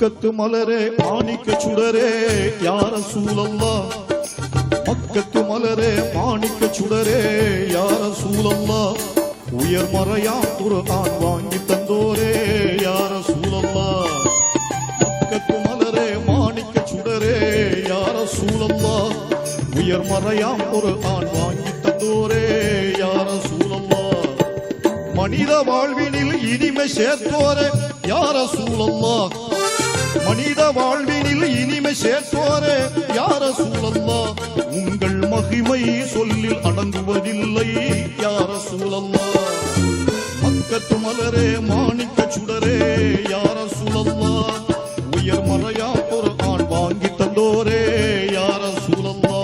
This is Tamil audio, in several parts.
மக்கத்து மலரே மாணிக்க சுடரே யா ரசூலல்லாஹ் மக்கத்து மலரே மாணிக்க சுடரே யா ரசூலல்லாஹ் உயர் மறையாம் குர்ஆன் வாங்கி தந்தோரே யா ரசூலல்லாஹ் மக்கத்து மலரே மாணிக்க சுடரே யா ரசூலல்லாஹ் உயர் மறையாம் குர்ஆன் வாங்கி தந்தோரே யா ரசூலல்லாஹ் மனித வாழ்வினில் இனிமை சேர்த்தோரே யா ரசூலல்லாஹ் மனித வாழ்வினில் இனிமை சேர்த்தோரே யா ரசூலல்லாஹ் உங்கள் மகிமை சொல்லில் அடங்குவதில்லை யா ரசூலல்லாஹ் மக்கத்து மலரே மாணிக்க சுடரே யா ரசூலல்லாஹ் உயர் மறையா குர்ஆன் வாங்கி தந்தோரே யா ரசூலல்லாஹ்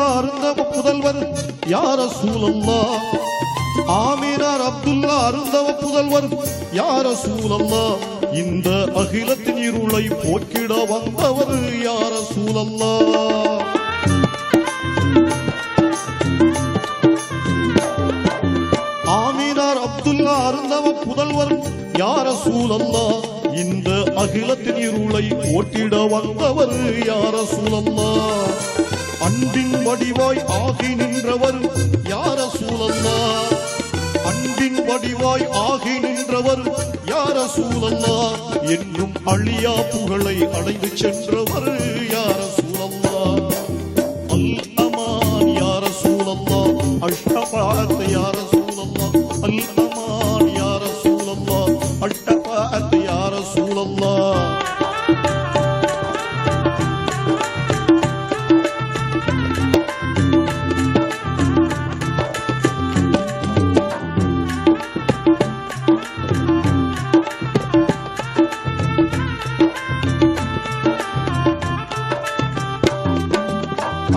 அருந்தவ புதல்வர் யா ரசூலல்லாஹ் ஆமினார் அப்துல்லா அருந்தவ புதல்வர் யா ரசூலல்லாஹ் இந்த அகிலத்தின் இருளை போக்கிட வந்தவர் யா ரசூலல்லாஹ் ஆமினார் அப்துல்லா அருந்தவ புதல்வர் யா ரசூலல்லாஹ் இந்த அகிலத்தின் இருளை போக்கிட வந்தவர் யா ரசூலல்லாஹ் அன்பின் வடிவாய் ஆகி நின்றவர் யா ரசூலல்லாஹ் அன்பின் வடிவாய் ஆகி நின்றவர் யா ரசூலல்லாஹ் என்றும் அழியா புகழை அடைந்து சென்றவர் யா ரசூலல்லாஹ் அல் அமான் யா ரசூலல்லாஹ் அஷ்டபாத் யா ரசூலல்லாஹ் அல் அமான் யா ரசூலல்லாஹ் அஷ்டபாத் யா ரசூலல்லாஹ்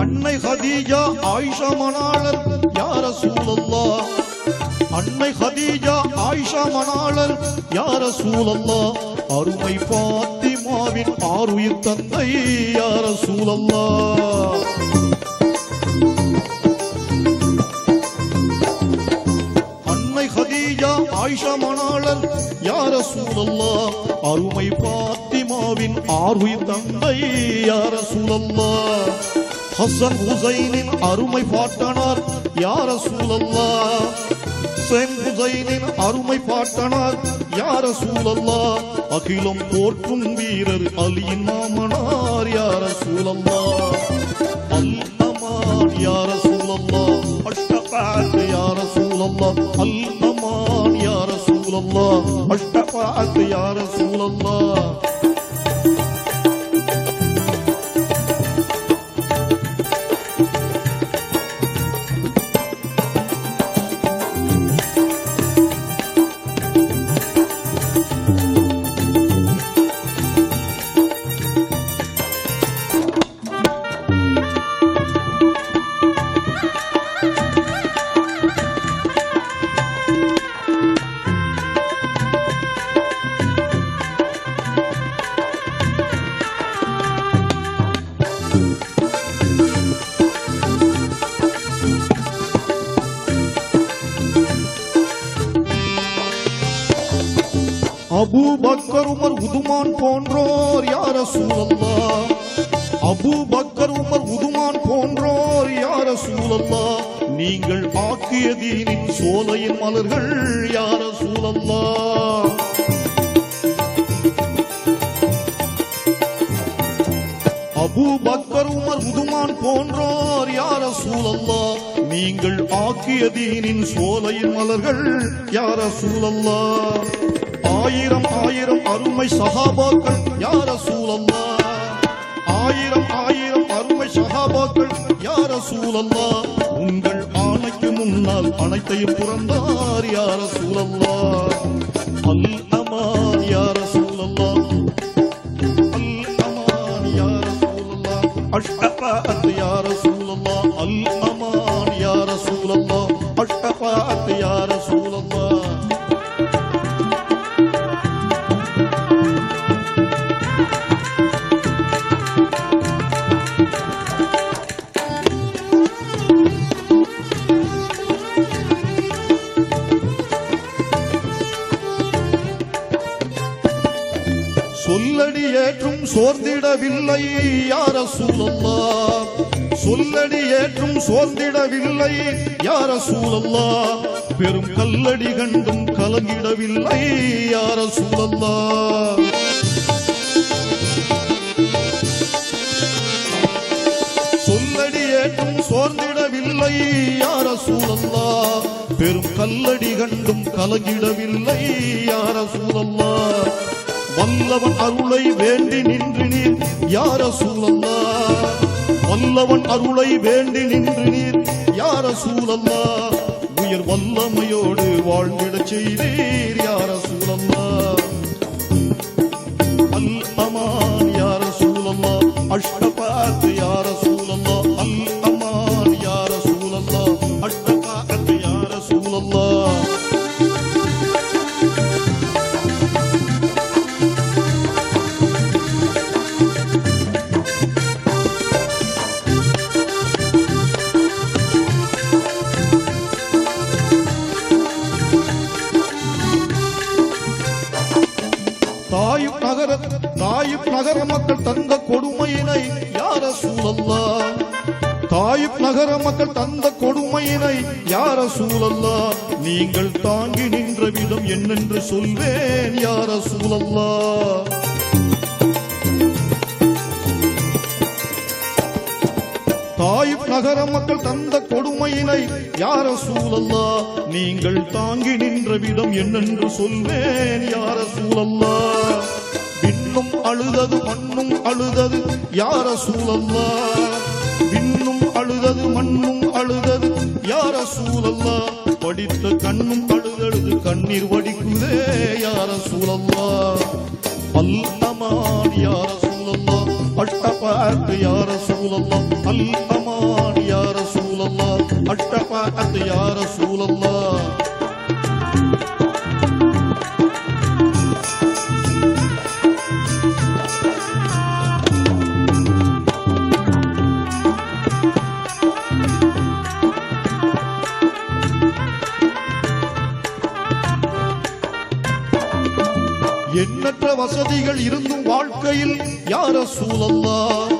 அன்னை ஹதீஜா ஆயிஷா மணாளர் யா ரசூலல்லாஹ் அன்னை ஹதீஜா ஆயிஷா மணாளர் யா ரசூலல்லாஹ் அருமை பாத்திமாவின் ஆருயிர் தந்தை யா ரசூலல்லாஹ் அன்னை ஹதீஜா ஆயிஷா மணாளர் யா ரசூலல்லாஹ் அருமை பாத்திமாவின் ஆருயிர் தந்தை யா ரசூலல்லாஹ் ஹசன் ஹுசைனின் அருமை பாட்டனார் யா ரசூலல்லாஹ் ஹுசைன் ஹுசைனின் அருமை பாட்டனார் யா ரசூலல்லாஹ் அகிலம் போற்றும் வீரர் அலியின் மாமனார் யா ரசூலல்லாஹ் அல் அமான் யா ரசூலல்லாஹ் அஷ்டபாத் யா ரசூலல்லாஹ் அல் அமான் யா ரசூலல்லாஹ் அஷ்டபாத் யா ரசூலல்லாஹ் அபூ பக்கர் உமர் உதுமான் போன்றோர் யா ரசூலல்லாஹ் அபூ பக்கர் உமர் உதுமான் போன்றோர் யா ரசூலல்லாஹ் நீங்கள் ஆக்கிய தீனின் சோலையின் மலர்கள் யா ரசூலல்லாஹ் அபூ பக்கர் உமர் உதுமான் போன்றோர் யா ரசூலல்லாஹ் நீங்கள் ஆக்கிய தீனின் சோலையின் மலர்கள் யா ரசூலல்லாஹ் ஆயிரம் ஆயிரம் அருமை சஹாபாக்கள் யா ரசூலல்லாஹ். ஆயிரம் ஆயிரம் அருமை சஹாபாக்கள் யா ரசூலல்லாஹ். உங்கள் ஆணைக்கு முன்னால் அனைத்தையும் புறந்தார் யா ரசூலல்லாஹ். அல் அமான் யா ரசூலல்லாஹ். அல் அமான் யா ரசூலல்லாஹ். அஷ்ஃபஅத் யா ரசூலல்லாஹ். அல் அமான் யா ரசூலல்லாஹ். அஷ்ஃபஅத் யா ரசூலல்லாஹ். சொல்லடி ஏற்றும் சோர்ந்திடவில்லை யா ரசூலல்லாஹ். சொல்லடி ஏற்றும் சோர்ந்திடவில்லை யா ரசூலல்லாஹ். பெரும் கல்லடி கண்டும் கலங்கிடவில்லை யா ரசூலல்லாஹ். சொல்லடி ஏற்றும் சோர்ந்திடவில்லை யா ரசூலல்லாஹ். பெரும் கல்லடி கண்டும் கலங்கிடவில்லை யா ரசூலல்லாஹ். வல்லவன் அருளை வேண்டி நின்று நீர் யா ரசூலல்லாஹ். வல்லவன் அருளை வேண்டி நின்று நீர் யா ரசூலல்லாஹ். உயர் வல்லமையோடு வாழ்ந்திடச் செய்தீர் யா ரசூலல்லாஹ். அல் அமான் யா ரசூலல்லாஹ். அஷ்ஃபஅத் யா ரசூலல்லாஹ். அல் அமான் யா ரசூலல்லாஹ். அஷ்ஃபஅத் யா ரசூலல்லாஹ். தாயிப் நகர மக்கள் தந்த கொடுமையினை யா ரசூலல்லாஹ். தாயிப் நகர மக்கள் தந்த கொடுமையினை யா ரசூலல்லாஹ். நீங்கள் தாங்கி நின்ற விதம் என்னென்று சொல்வேன் யா ரசூலல்லாஹ். தாயிப் நகர மக்கள் தந்த கொடுமையினை யா ரசூலல்லாஹ். நீங்கள் தாங்கி நின்ற விதம் என்னென்று சொல்வேன் யா ரசூலல்லாஹ். விண்ணும் அழுதது மண்ணும் அழுதது யா ரசூலல்லாஹ். விண்ணும் அழுதது மண்ணும் அழுதது யா ரசூலல்லாஹ். படித்த கண்ணும் அழுதழுது கண்ணீர் வடிக்குதே யா ரசூலல்லாஹ். அல் அமான் யா ரசூலல்லாஹ். அஷ்ஃபஅத் யா ரசூலல்லாஹ். அல் அமான் யா ரசூலல்லாஹ். அஷ்ஃபஅத் யா ரசூலல்லாஹ். எண்ணற்ற வசதிகள் இருந்தும் வாழ்க்கையில் யா ரசூலல்லாஹ்.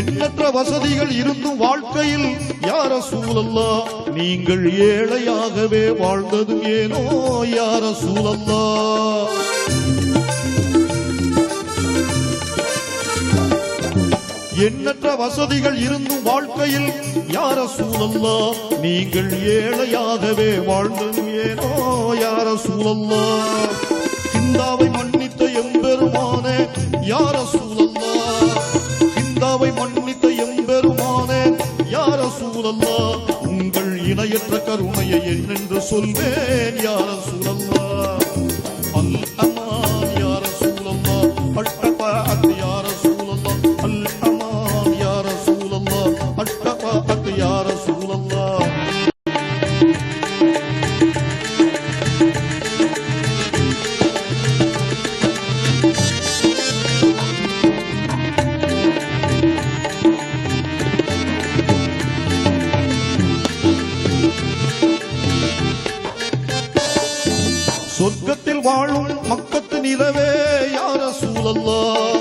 எண்ணற்ற வசதிகள் இருந்தும் வாழ்க்கையில் யா ரசூலல்லாஹ். நீங்கள் ஏழையாகவே வாழ்ந்ததும் ஏனோ யா ரசூலல்லாஹ். எண்ணற்ற வசதிகள் இருந்தும் வாழ்க்கையில் யா ரசூலல்லாஹ். நீங்கள் ஏழையாகவே வாழ்ந்ததும் ஏனோ யா ரசூலல்லாஹ். ஹிந்தாவை மன்னித்த எம்பெருமானே யா ரசூலல்லாஹ். ஹிந்தாவை மன்னித்த எம்பெருமானே யா ரசூலல்லாஹ். உங்கள் இணையற்ற கருணையை என்னென்று சொல்வேன் யா ரசூலல்லாஹ். அல் அமான் யா ரசூலல்லாஹ். அஷ்ஃபஅத் யா ரசூலல்லாஹ். அல் அமான் யா ரசூலல்லாஹ். அஷ்ஃபஅத் யா ரசூலல்லாஹ். சொர்க்கத்தில் வாழும் மக்கத்து நிலவே யா ரசூலல்லாஹ்.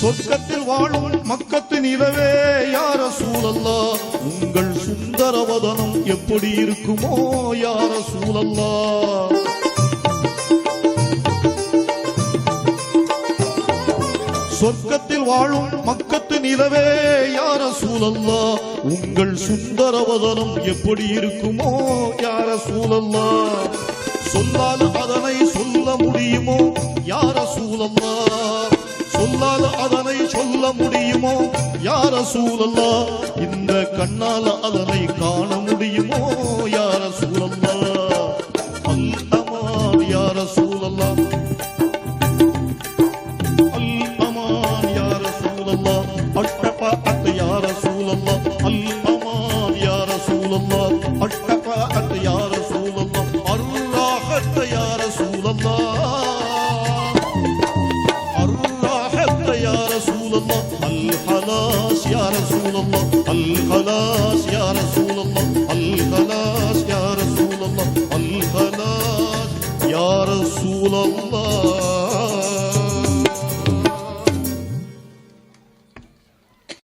சொர்க்கத்தில் வாழும் மக்கத்து நிலவே யா ரசூலல்லாஹ். உங்கள் சுந்தரவதனம் எப்படி இருக்குமோ யா ரசூலல்லாஹ். சொர்க்கத்தில் வாழும் மக்கத்து நிலவே யா ரசூலல்லாஹ். உங்கள் சுந்தரவதனம் எப்படி இருக்குமோ யா ரசூலல்லாஹ். சொல்லால் அதனை சொல்ல முடியுமோ சூழல்லா சொல்லால் அதனை சொல்ல முடியுமோ யார சூழல்லா இந்த கண்ணால் அதனை காண